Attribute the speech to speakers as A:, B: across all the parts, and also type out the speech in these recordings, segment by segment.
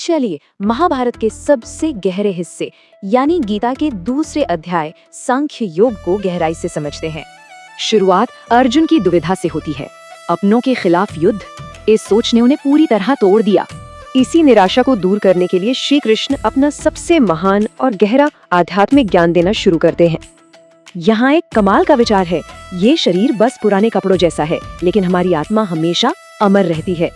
A: चलिए महाभारत के सबसे गहरे हिस्से यानी गीता के दूसरे अध्याय सांख्य योग को गहराई से समझते हैं। शुरुआत अर्जुन की दुविधा से होती है। अपनों के खिलाफ युद्ध, इस सोच ने उन्हें पूरी तरह तोड़ दिया। इसी निराशा को दूर करने के लिए श्री कृष्ण अपना सबसे महान और गहरा आध्यात्मिक ज्ञान देना शुरू करते हैं। यहाँ एक कमाल का विचार है, ये शरीर बस पुराने कपड़ों जैसा है, लेकिन हमारी आत्मा हमेशा अमर रहती है।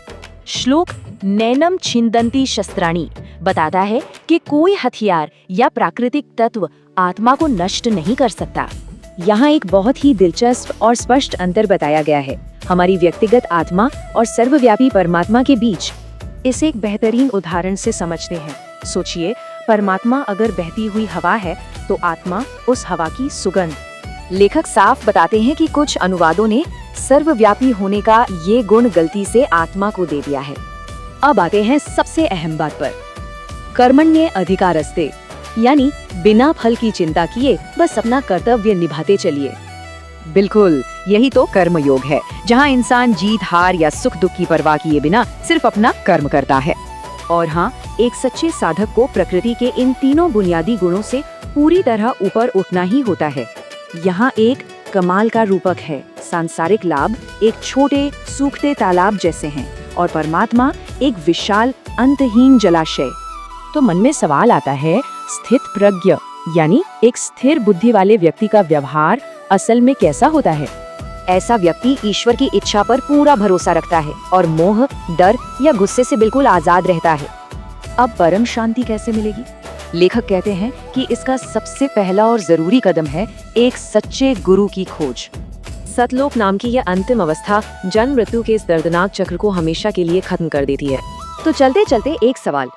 A: श्लोक नैनम छिन्दन्ति शस्त्राणि बताता है कि कोई हथियार या प्राकृतिक तत्व आत्मा को नष्ट नहीं कर सकता। यहाँ एक बहुत ही दिलचस्प और स्पष्ट अंतर बताया गया है, हमारी व्यक्तिगत आत्मा और सर्वव्यापी परमात्मा के बीच। इसे एक बेहतरीन उदाहरण से समझते हैं। सोचिए, परमात्मा अगर बहती हुई हवा है तो आत्मा उस हवा की सुगंध। लेखक साफ बताते हैं कि कुछ अनुवादों ने सर्वव्यापी होने का ये गुण गलती से आत्मा को दे दिया है। अब आते हैं सबसे अहम बात पर, कर्मण्य अधिकारस्ते, यानी बिना फल की चिंता किए बस अपना कर्तव्य निभाते चलिए। बिल्कुल, यही तो कर्म योग है, जहाँ इंसान जीत हार या सुख दुख की परवाह किए बिना सिर्फ अपना कर्म करता है। और हाँ, एक सच्चे साधक को प्रकृति के इन तीनों बुनियादी गुणों से पूरी तरह ऊपर उठना ही होता है। यहाँ एक कमाल का रूपक है, सांसारिक लाभ एक छोटे सूखते तालाब जैसे हैं और परमात्मा एक विशाल अंतहीन जलाशय। तो मन में सवाल आता है, स्थित प्रज्ञ यानी एक स्थिर बुद्धि वाले व्यक्ति का व्यवहार असल में कैसा होता है? ऐसा व्यक्ति ईश्वर की इच्छा पर पूरा भरोसा रखता है और मोह, डर या गुस्से से बिल्कुल आजाद रहता है। अब परम शांति कैसे मिलेगी? लेखक कहते हैं कि इसका सबसे पहला और जरूरी कदम है एक सच्चे गुरु की खोज। सतलोक नाम की यह अंतिम अवस्था जन्म मृत्यु के इस दर्दनाक चक्र को हमेशा के लिए खत्म कर देती है। तो चलते चलते एक सवाल,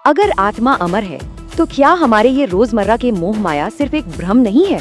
A: अगर आत्मा अमर है तो क्या हमारे ये रोजमर्रा के मोह माया सिर्फ एक भ्रम नहीं है?